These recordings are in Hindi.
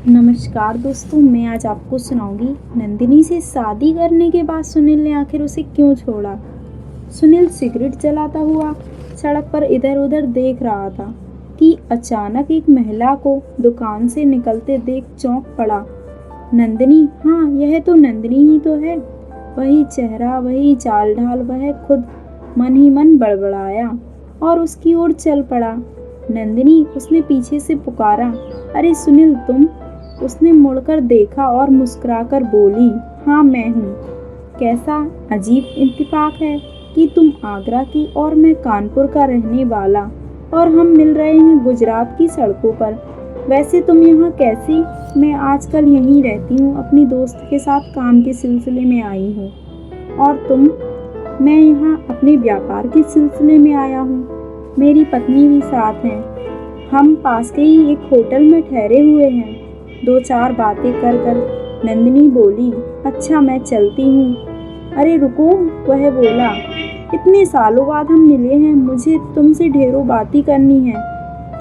नमस्कार दोस्तों, मैं आज आपको सुनाऊंगी नंदिनी से शादी करने के बाद सुनील ने आखिर उसे क्यों छोड़ा। सुनील सिगरेट जलाता हुआ सड़क पर इधर उधर देख रहा था कि अचानक एक महिला को दुकान से निकलते देख चौंक पड़ा। नंदिनी, हाँ यह तो नंदिनी ही तो है। वही चेहरा, वही चाल ढाल, वह खुद मन ही मन बड़बड़ाया और उसकी ओर चल पड़ा। नंदिनी, उसने पीछे से पुकारा। अरे सुनील, तुम? उसने मुड़कर देखा और मुस्कुराकर बोली, हाँ मैं हूँ। कैसा अजीब इत्तेफाक है कि तुम आगरा की और मैं कानपुर का रहने वाला, और हम मिल रहे हैं गुजरात की सड़कों पर। वैसे तुम यहाँ कैसी? मैं आजकल यहीं रहती हूँ, अपनी दोस्त के साथ काम के सिलसिले में आई हूँ। और तुम? मैं यहाँ अपने व्यापार के सिलसिले में आया हूँ। मेरी पत्नी भी साथ है। हम पास के ही एक होटल में ठहरे हुए हैं। दो चार बातें कर कर नंदिनी बोली, अच्छा मैं चलती हूँ। अरे रुको, वह बोला, इतने सालों बाद हम मिले हैं, मुझे तुमसे ढेरों बातें करनी है।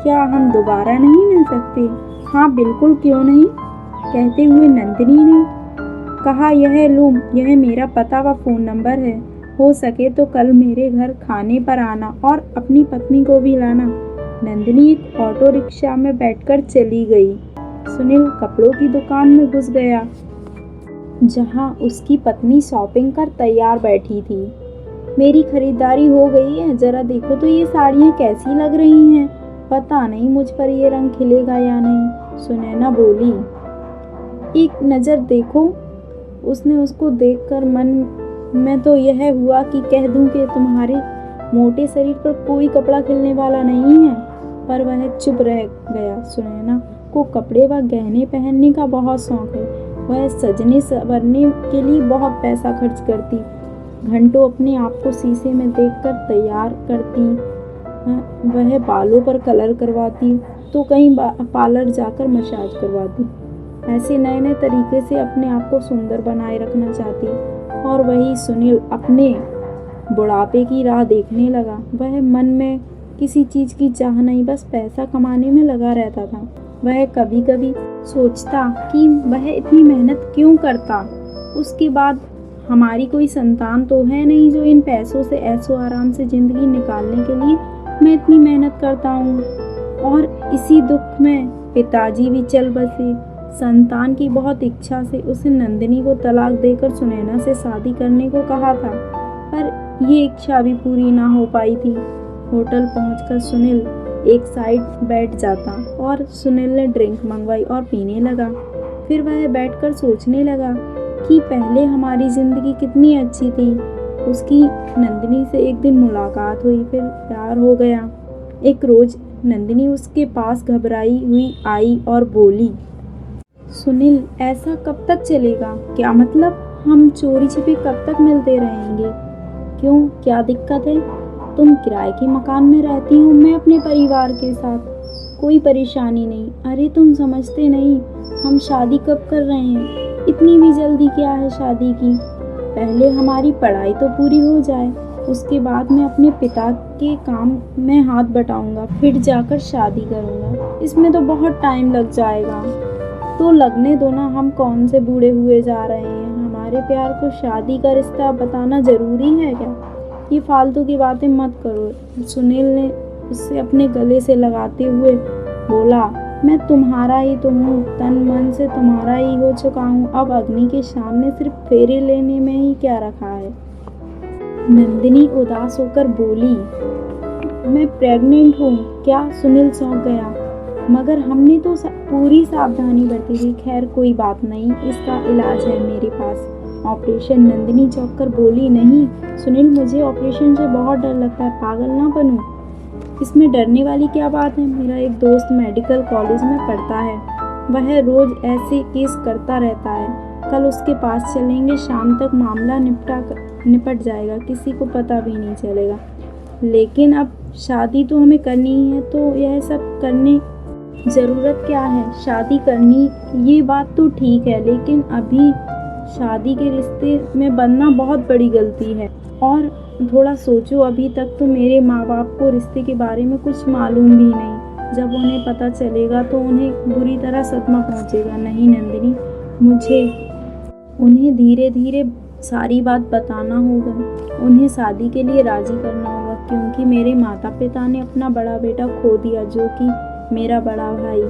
क्या हम दोबारा नहीं मिल सकते? हाँ बिल्कुल, क्यों नहीं, कहते हुए नंदिनी ने कहा, यह लो, यह मेरा पता व फ़ोन नंबर है। हो सके तो कल मेरे घर खाने पर आना और अपनी पत्नी को भी लाना। नंदिनी एक ऑटो रिक्शा में बैठकर चली गई। सुनील कपड़ों की दुकान में घुस गया, जहां उसकी पत्नी शॉपिंग कर तैयार बैठी थी। मेरी खरीदारी हो गई है, जरा देखो तो ये साड़ियाँ कैसी लग रही हैं। पता नहीं मुझ पर ये रंग खिलेगा या नहीं, सुनैना बोली। एक नज़र देखो। उसने उसको देखकर मन में तो यह हुआ कि कह दूं कि तुम्हारे मोटे शरीर पर कोई कपड़ा खिलने वाला नहीं है, पर वह चुप रह गया। सुनैना को कपड़े व गहने पहनने का बहुत शौक है। वह सजने संवरने के लिए बहुत पैसा खर्च करती, घंटों अपने आप को शीशे में देखकर तैयार करती। वह बालों पर कलर करवाती तो कहीं पार्लर जाकर मसाज करवाती। ऐसे नए नए तरीके से अपने आप को सुंदर बनाए रखना चाहती। और वही सुनील अपने बुढ़ापे की राह देखने लगा। वह मन में किसी चीज़ की चाह नहीं, बस पैसा कमाने में लगा रहता था। वह कभी कभी सोचता कि वह इतनी मेहनत क्यों करता। उसके बाद हमारी कोई संतान तो है नहीं जो इन पैसों से ऐशो आराम से ज़िंदगी निकालने के लिए मैं इतनी मेहनत करता हूँ। और इसी दुख में पिताजी भी चल बसे। संतान की बहुत इच्छा से उसे नंदिनी को तलाक देकर सुनैना से शादी करने को कहा था, पर ये इच्छा भी पूरी ना हो पाई थी। होटल पहुंचकर सुनील एक साइड बैठ जाता और सुनील ने ड्रिंक मंगवाई और पीने लगा। फिर वह बैठकर सोचने लगा कि पहले हमारी ज़िंदगी कितनी अच्छी थी। उसकी नंदिनी से एक दिन मुलाकात हुई, फिर प्यार हो गया। एक रोज़ नंदिनी उसके पास घबराई हुई आई और बोली, सुनील ऐसा कब तक चलेगा? क्या मतलब, हम चोरी छिपे कब तक मिलते रहेंगे? क्यों, क्या दिक्कत है? तुम किराए के मकान में रहती हो, मैं अपने परिवार के साथ, कोई परेशानी नहीं। अरे तुम समझते नहीं, हम शादी कब कर रहे हैं? इतनी भी जल्दी क्या है शादी की? पहले हमारी पढ़ाई तो पूरी हो जाए, उसके बाद मैं अपने पिता के काम में हाथ बटाऊंगा, फिर जाकर शादी करूंगा। इसमें तो बहुत टाइम लग जाएगा। तो लगने दो ना, हम कौन से बूढ़े हुए जा रहे हैं? हमारे प्यार को शादी का रिश्ता बताना ज़रूरी है क्या? ये फालतू की बातें मत करो। सुनील ने उससे अपने गले से लगाते हुए बोला, मैं तुम्हारा ही तो हूँ, तन मन से तुम्हारा ही हो चुका हूँ। अब अग्नि के सामने सिर्फ फेरे लेने में ही क्या रखा है? नंदिनी उदास होकर बोली, मैं प्रेग्नेंट हूँ क्या? सुनील चौंक गया, मगर हमने तो पूरी सावधानी बरती थी। खैर कोई बात नहीं, इसका इलाज है मेरे पास, ऑपरेशन। नंदिनी चौंक कर बोली, नहीं सुनील, मुझे ऑपरेशन से बहुत डर लगता है। पागल ना बनूं, इसमें डरने वाली क्या बात है? मेरा एक दोस्त मेडिकल कॉलेज में पढ़ता है, वह रोज़ ऐसे केस करता रहता है। कल उसके पास चलेंगे, शाम तक मामला निपट जाएगा, किसी को पता भी नहीं चलेगा। लेकिन अब शादी तो हमें करनी ही है, तो यह सब करने ज़रूरत क्या है? शादी करनी, ये बात तो ठीक है, लेकिन अभी शादी के रिश्ते में बनना बहुत बड़ी गलती है। और थोड़ा सोचो, अभी तक तो मेरे माँ बाप को रिश्ते के बारे में कुछ मालूम भी नहीं। जब उन्हें पता चलेगा तो उन्हें बुरी तरह सदमा पहुंचेगा। नहीं नंदिनी, मुझे उन्हें धीरे धीरे सारी बात बताना होगा, उन्हें शादी के लिए राजी करना होगा, क्योंकि मेरे माता पिता ने अपना बड़ा बेटा खो दिया, जो कि मेरा बड़ा भाई,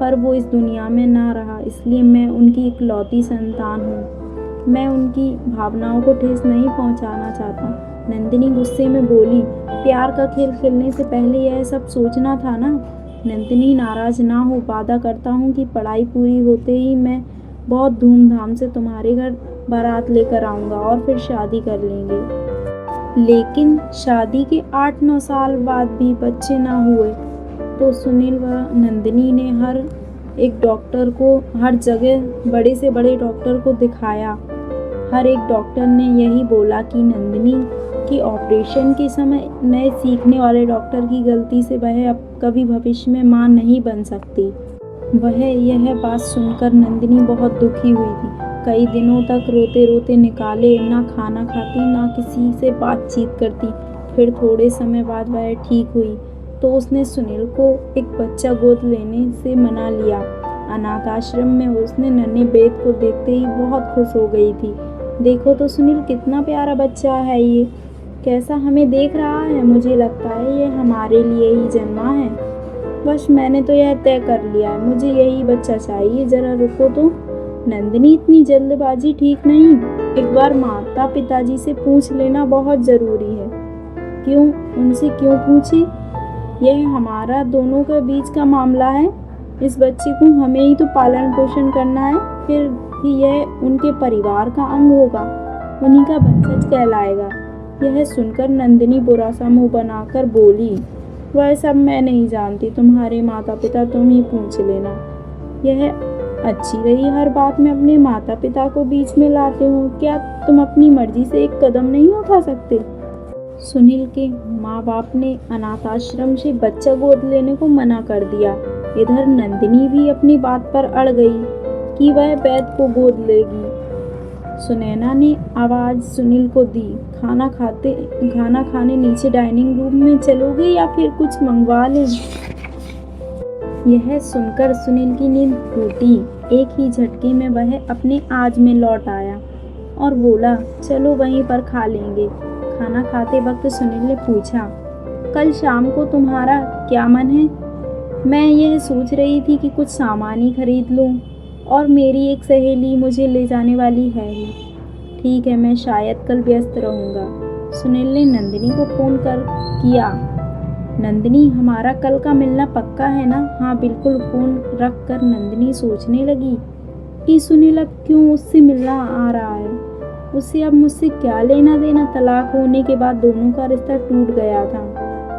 पर वो इस दुनिया में ना रहा, इसलिए मैं उनकी इकलौती संतान हूँ। मैं उनकी भावनाओं को ठेस नहीं पहुँचाना चाहता। नंदिनी गुस्से में बोली, प्यार का खेल खेलने से पहले यह सब सोचना था ना। नंदिनी नाराज ना हो, वादा करता हूँ कि पढ़ाई पूरी होते ही मैं बहुत धूमधाम से तुम्हारे घर बारात लेकर आऊँगा और फिर शादी कर लेंगे। लेकिन शादी के 8-9 साल बाद भी बच्चे ना हुए तो सुनील व नंदिनी ने हर एक डॉक्टर को, हर जगह बड़े से बड़े डॉक्टर को दिखाया। हर एक डॉक्टर ने यही बोला कि नंदिनी कि ऑपरेशन के समय नए सीखने वाले डॉक्टर की गलती से वह अब कभी भविष्य में मां नहीं बन सकती। वह यह बात सुनकर नंदिनी बहुत दुखी हुई थी। कई दिनों तक रोते रोते निकाले, ना खाना खाती, ना किसी से बातचीत करती। फिर थोड़े समय बाद वह ठीक हुई तो उसने सुनील को एक बच्चा गोद लेने से मना लिया। अनाथ आश्रम में उसने नन्हे बेद को देखते ही बहुत खुश हो गई थी। देखो तो सुनील, कितना प्यारा बच्चा है ये, कैसा हमें देख रहा है। मुझे लगता है ये हमारे लिए ही जन्मा है। बस मैंने तो यह तय कर लिया है, मुझे यही बच्चा चाहिए। जरा रुको तो नंदिनी, इतनी जल्दबाजी ठीक नहीं। एक बार माता पिताजी से पूछ लेना बहुत जरूरी है। क्यों? उनसे क्यों पूछे? यह हमारा दोनों के बीच का मामला है। इस बच्चे को हमें ही तो पालन पोषण करना है, फिर भी यह उनके परिवार का अंग होगा, उन्हीं का वंशज कहलाएगा। यह सुनकर नंदिनी बुरा सा मुंह बनाकर बोली, वह सब मैं नहीं जानती, तुम्हारे माता पिता तुम ही पूछ लेना। यह अच्छी रही, हर बात में अपने माता पिता को बीच में लाते हो। क्या तुम अपनी मर्जी से एक कदम नहीं उठा सकते? सुनील के माँ बाप ने अनाथ आश्रम से बच्चा गोद लेने को मना कर दिया। इधर नंदिनी भी अपनी बात पर अड़ गई कि वह वैद को गोद लेगी। सुनैना ने आवाज सुनील को दी, खाना खाने नीचे डाइनिंग रूम में चलोगे या फिर कुछ मंगवा लें? यह सुनकर सुनील की नींद टूटी। एक ही झटके में वह अपने आज में लौट आया और बोला, चलो वहीं पर खा लेंगे। खाना खाते वक्त सुनील ने पूछा, कल शाम को तुम्हारा क्या मन है? मैं यह सोच रही थी कि कुछ सामान ही खरीद लूं, और मेरी एक सहेली मुझे ले जाने वाली है ही। ठीक है, मैं शायद कल व्यस्त रहूँगा। सुनील ने नंदिनी को फ़ोन कर किया। नंदिनी, हमारा कल का मिलना पक्का है ना? हाँ बिल्कुल। फ़ोन रख कर नंदिनी सोचने लगी कि सुनील अब क्यों उससे मिलना आ रहा है। उसे अब मुझसे क्या लेना देना? तलाक होने के बाद दोनों का रिश्ता टूट गया था,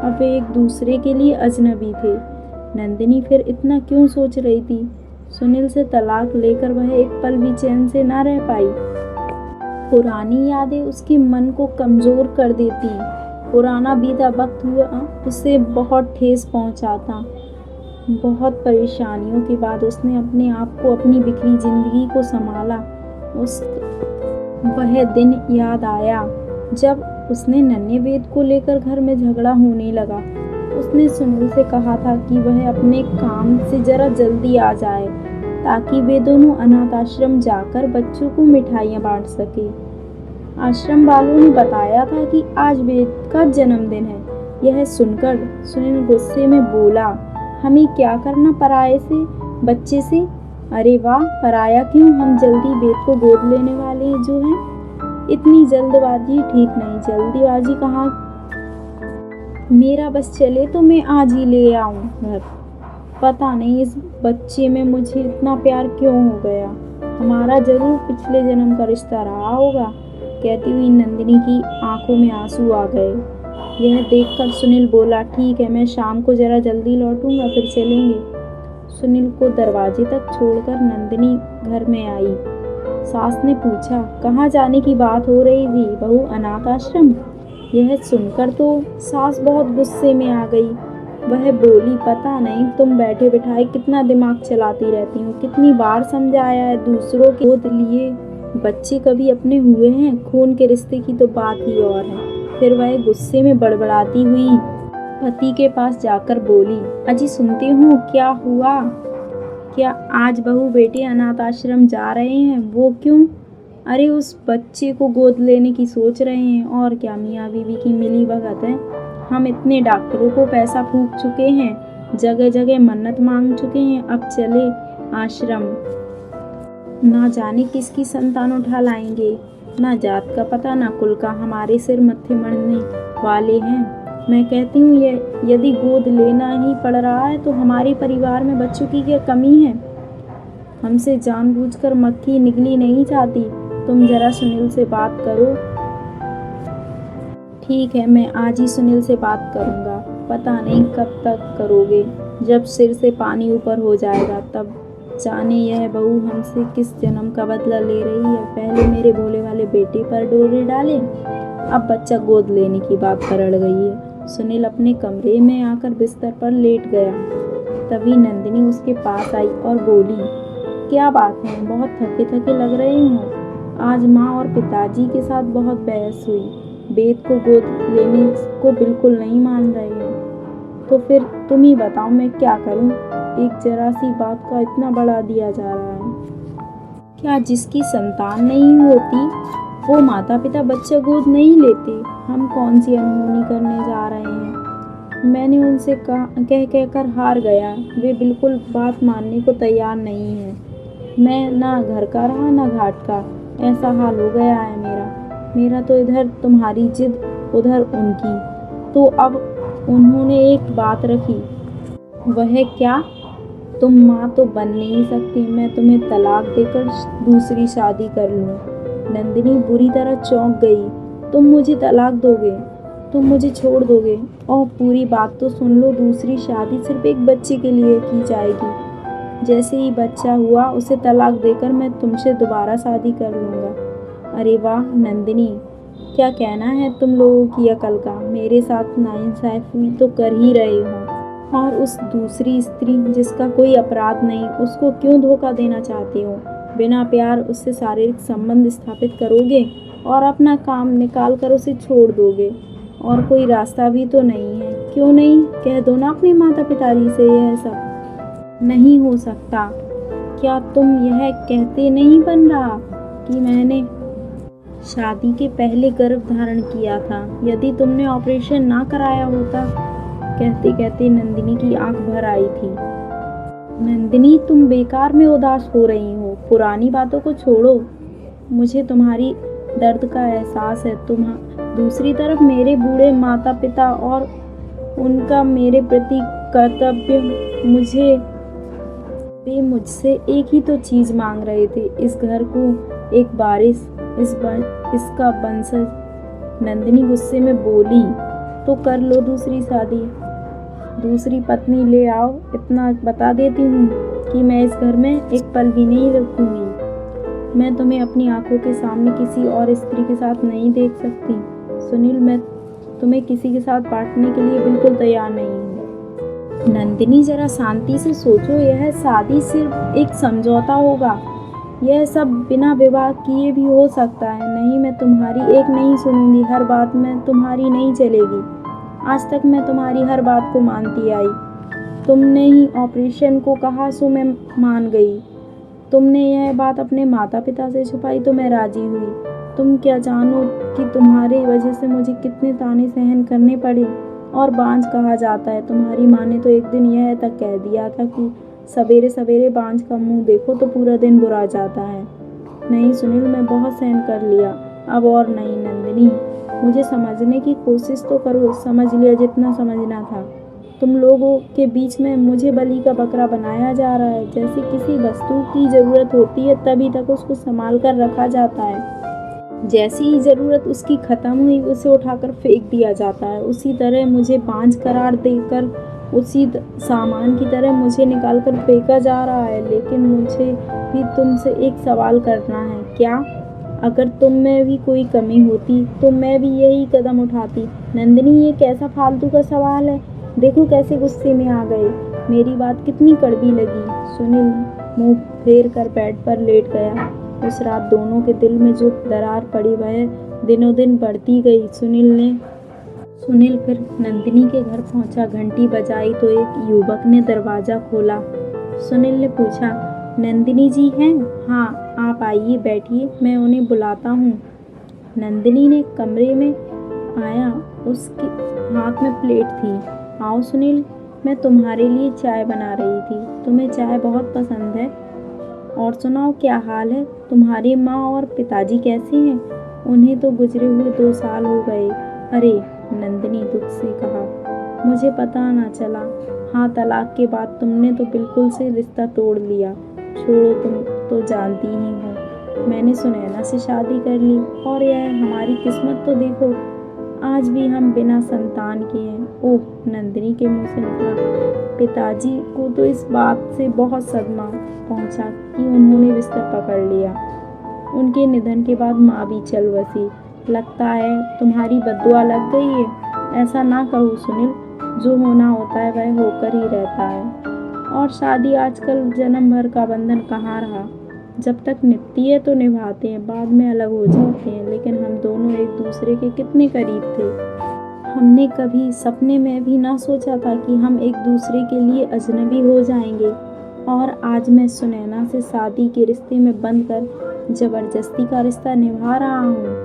अब वे एक दूसरे के लिए अजनबी थे। नंदिनी फिर इतना क्यों सोच रही थी? सुनील से तलाक लेकर वह एक पल भी चैन से ना रह पाई। पुरानी यादें उसके मन को कमज़ोर कर देती। पुराना बीता वक्त हुआ उसे बहुत ठेस पहुंचाता। बहुत परेशानियों के बाद उसने अपने आप को, अपनी बिखरी जिंदगी को संभाला। वह दिन याद आया जब उसने नन्हे वेद को लेकर घर में झगड़ा होने लगा। उसने सुनील से कहा था कि वह अपने काम से जरा जल्दी आ जाए ताकि वे दोनों अनाथ आश्रम जाकर बच्चों को मिठाइयाँ बांट सके। आश्रम वालों ने बताया था कि आज वेद का जन्मदिन है। यह सुनकर सुनील गुस्से में बोला, हमें क्या करना पराये से बच्चे से? अरे वाह, पराया क्यों, हम जल्दी वेद को गोद लेने वाले हैं जो हैं। इतनी जल्दबाजी ठीक नहीं। जल्दीबाजी कहाँ? मेरा बस चले तो मैं आज ही ले आऊं घर। पता नहीं इस बच्चे में मुझे इतना प्यार क्यों हो गया। हमारा जरूर पिछले जन्म का रिश्ता रहा होगा। कहती हुई नंदिनी की आंखों में आंसू आ गए। यह देखकर सुनील बोला, ठीक है, मैं शाम को जरा जल्दी लौटूंगा, फिर चलेंगे। सुनील को दरवाजे तक छोड़कर नंदिनी घर में आई। सास ने पूछा, कहाँ जाने की बात हो रही थी बहू? अनाथ आश्रम। यह सुनकर तो सास बहुत गुस्से में आ गई। वह बोली, पता नहीं तुम बैठे बिठाए कितना दिमाग चलाती रहती हो। कितनी बार समझाया है, दूसरों के गोद लिए बच्चे कभी अपने हुए हैं? खून के रिश्ते की तो बात ही और है। फिर वह गुस्से में बड़बड़ाती हुई पति के पास जाकर बोली, अजी सुनती हूँ क्या हुआ? क्या आज बहू बेटे अनाथ आश्रम जा रहे हैं? वो क्यों? अरे उस बच्चे को गोद लेने की सोच रहे हैं। और क्या, मियाँ बीवी की मिली भगत है। हम इतने डॉक्टरों को पैसा फूंक चुके हैं, जगह जगह मन्नत मांग चुके हैं, अब चले आश्रम। ना जाने किसकी संतान उठा लाएंगे। ना जात का पता, ना कुल का, हमारे सिर मत्थे मरने वाले हैं। मैं कहती हूँ यदि गोद लेना ही पड़ रहा है तो हमारे परिवार में बच्चों की क्या कमी है? हमसे जानबूझकर मक्खी निकली नहीं चाहती। तुम जरा सुनील से बात करो। ठीक है, मैं आज ही सुनील से बात करूँगा। पता नहीं कब तक करोगे। जब सिर से पानी ऊपर हो जाएगा तब जाने यह बहू हमसे किस जन्म का बदला ले रही है। पहले मेरे भोले वाले बेटे पर डोरे डाले, अब बच्चा गोद लेने की बात पर अड़ गई है। सुनील अपने कमरे में आकर बिस्तर पर लेट गया। तभी नंदिनी उसके पास आई और बोली, क्या बात है? बहुत थके थके लग रहे हो। आज माँ और पिताजी के साथ बहुत बहस हुई। वेद को गोद लेने को बिल्कुल नहीं मान रहे हैं। तो फिर तुम ही बताओ मैं क्या करूं? एक जरा सी बात का इतना बढ़ा दिया जा रहा है। क्या जिसकी संतान नहीं होती वो माता पिता बच्चा गोद नहीं लेते? हम कौन सी अनहोनी करने जा रहे हैं? मैंने उनसे कह कर हार गया। वे बिल्कुल बात मानने को तैयार नहीं है। मैं ना घर का रहा ना घाट का, ऐसा हाल हो गया है मेरा तो इधर तुम्हारी जिद, उधर उनकी। तो अब उन्होंने एक बात रखी। वह क्या? तुम माँ तो बन नहीं सकती। मैं तुम्हें तलाक देकर दूसरी शादी कर लूँ। नंदिनी बुरी तरह चौंक गई। तुम मुझे तलाक दोगे? तुम मुझे छोड़ दोगे? और पूरी बात तो सुन लो, दूसरी शादी सिर्फ एक बच्चे के लिए की जाएगी। जैसे ही बच्चा हुआ उसे तलाक देकर मैं तुमसे दोबारा शादी कर लूँगा। अरे वाह नंदिनी, क्या कहना है तुम लोगों की अकल का। मेरे साथ नाइंसाफ़ी तो कर ही रहे हो। और उस दूसरी स्त्री जिसका कोई अपराध नहीं, उसको क्यों धोखा देना चाहते हो? बिना प्यार उससे शारीरिक संबंध स्थापित करोगे और अपना काम निकाल कर उसे छोड़ दोगे। और कोई रास्ता भी तो नहीं है। क्यों नहीं? कह दो ना अपने माता पिताजी से यह सब। नहीं हो सकता। क्या तुम यह कहते नहीं बन रहा कि मैंने शादी के पहले गर्भ धारण किया था? यदि तुमने ऑपरेशन ना कराया होता। कहते कहते नंदिनी की आंख भर आई थी। नंदिनी, तुम बेकार में उदास हो रही हो। पुरानी बातों को छोड़ो। मुझे तुम्हारी दर्द का एहसास है। तुम दूसरी तरफ मेरे बूढ़े माता पिता और उनका मेरे प्रति कर्तव्य, वे मुझसे एक ही तो चीज़ मांग रहे थे, इस घर को एक वारिस, इसका वंशज। नंदिनी गुस्से में बोली, तो कर लो दूसरी शादी, दूसरी पत्नी ले आओ। इतना बता देती हूँ कि मैं इस घर में एक पल भी नहीं रुकूंगी। मैं तुम्हें अपनी आंखों के सामने किसी और स्त्री के साथ नहीं देख सकती। सुनील, मैं तुम्हें किसी के साथ बांटने के लिए बिल्कुल तैयार नहीं हूँ। नंदिनी, जरा शांति से सोचो। यह शादी सिर्फ एक समझौता होगा। यह सब बिना विवाह किए भी हो सकता है। नहीं, मैं तुम्हारी एक नहीं सुनूंगी। हर बात में तुम्हारी नहीं चलेगी। आज तक मैं तुम्हारी हर बात को मानती आई। तुमने ही ऑपरेशन को कहा सो मैं मान गई। तुमने यह बात अपने माता पिता से छुपाई तो मैं राजी हुई। तुम क्या जानो कि तुम्हारे वजह से मुझे कितने ताने सहन करने पड़े। और बांझ कहा जाता है। तुम्हारी माँ ने तो एक दिन यह तक कह दिया था कि सवेरे सवेरे बांझ का मुंह देखो तो पूरा दिन बुरा जाता है। नहीं सुनील, मैं बहुत सहन कर लिया, अब और नहीं। नंदिनी, मुझे समझने की कोशिश तो करो। समझ लिया जितना समझना था। तुम लोगों के बीच में मुझे बलि का बकरा बनाया जा रहा है। जैसे किसी वस्तु की ज़रूरत होती है तभी तक उसको संभाल कर रखा जाता है। जैसी ही ज़रूरत उसकी ख़त्म हुई उसे उठाकर फेंक दिया जाता है। उसी तरह मुझे बांझ करार देकर उसी सामान की तरह मुझे निकालकर फेंका जा रहा है। लेकिन मुझे भी तुमसे एक सवाल करना है। क्या? अगर तुम में भी कोई कमी होती तो मैं भी यही कदम उठाती। नंदिनी, ये कैसा फालतू का सवाल है? देखो कैसे गुस्से में आ गए। मेरी बात कितनी कड़वी लगी। सुनील मुंह फेर कर बेड पर लेट गया। उस रात दोनों के दिल में जो दरार पड़ी वह दिनों दिन बढ़ती गई। सुनील फिर नंदिनी के घर पहुंचा। घंटी बजाई तो एक युवक ने दरवाजा खोला। सुनील ने पूछा, नंदिनी जी हैं? हाँ, आप आइए, बैठिए, मैं उन्हें बुलाता हूँ। नंदिनी ने कमरे में आया। उसके हाथ में प्लेट थी। आओ सुनील, मैं तुम्हारे लिए चाय बना रही थी। तुम्हें चाय बहुत पसंद है? और सुनाओ, क्या हाल है? तुम्हारी माँ और पिताजी कैसे हैं? उन्हें तो गुजरे हुए 2 साल हो गए। अरे, नंदिनी दुख से कहा, मुझे पता ना चला। हाँ, तलाक के बाद तुमने तो बिल्कुल से रिश्ता तोड़ लिया। छोड़ो, तुम तो जानती ही हो, मैंने सुनैना से शादी कर ली। और यह हमारी किस्मत तो देखो, आज भी हम बिना संतान के हैं। ओह, नंदिनी के मुंह से निकला। पिताजी को तो इस बात से बहुत सदमा पहुंचा कि उन्होंने बिस्तर पकड़ लिया। उनके निधन के बाद माँ भी चल बसी। लगता है तुम्हारी बद्दुआ लग गई है। ऐसा ना कहो सुनील, जो होना होता है वह होकर ही रहता है। और शादी आजकल जन्म भर का बंधन कहाँ रहा। जब तक निभाती है तो निभाते हैं, बाद में अलग हो जाते हैं। लेकिन हम दोनों एक दूसरे के कितने करीब थे। हमने कभी सपने में भी ना सोचा था कि हम एक दूसरे के लिए अजनबी हो जाएंगे। और आज मैं सुनैना से शादी के रिश्ते में बंध कर जबरदस्ती का रिश्ता निभा रहा हूँ।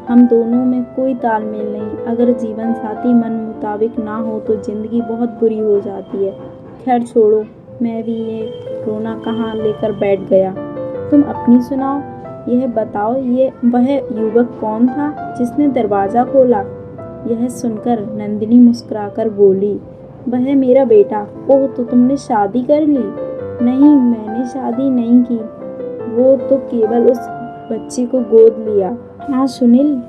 हम दोनों में कोई तालमेल नहीं। अगर जीवन साथी मन मुताबिक ना हो तो जिंदगी बहुत बुरी हो जाती है। खैर छोड़ो, मैं भी ये रोना कहाँ लेकर बैठ गया। तुम अपनी सुनाओ। यह बताओ, ये वह युवक कौन था जिसने दरवाज़ा खोला? यह सुनकर नंदिनी मुस्कुराकर बोली, वह मेरा बेटा। ओह, तो तुमने शादी कर ली? नहीं, मैंने शादी नहीं की। वो तो केवल उस बच्चे को गोद लिया। हाँ सुनील,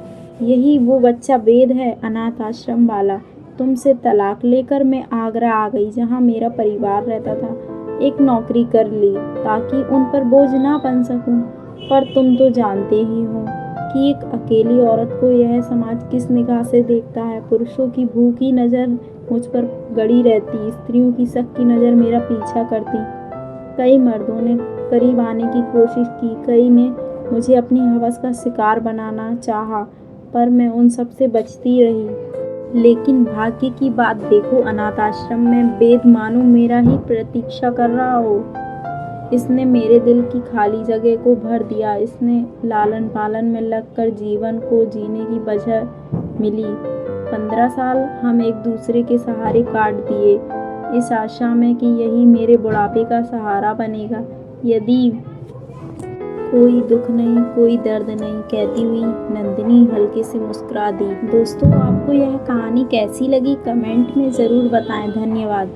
यही वो बच्चा वेद है, अनाथ आश्रम वाला। तुमसे तलाक लेकर मैं आगरा आ गई, जहाँ मेरा परिवार रहता था। एक नौकरी कर ली ताकि उन पर बोझ ना बन सकूं। पर तुम तो जानते ही हो कि एक अकेली औरत को यह समाज किस निगाह से देखता है। पुरुषों की भूखी नज़र मुझ पर गड़ी रहती, स्त्रियों की शक की नज़र मेरा पीछा करती। कई मर्दों ने करीब आने की कोशिश की, कई ने मुझे अपनी हवस का शिकार बनाना चाहा, पर मैं उन सब से बचती रही। लेकिन भाग्य की बात देखो, अनाथ आश्रम में वेद मानो मेरा ही प्रतीक्षा कर रहा हो। इसने मेरे दिल की खाली जगह को भर दिया। इसने लालन पालन में लगकर जीवन को जीने की वजह मिली। 15 साल हम एक दूसरे के सहारे काट दिए, इस आशा में कि यही मेरे बुढ़ापे का सहारा बनेगा। यदि कोई दुख नहीं, कोई दर्द नहीं, कहती हुई नंदिनी हल्के से मुस्कुरा दी। दोस्तों, आपको यह कहानी कैसी लगी कमेंट में ज़रूर बताएं। धन्यवाद।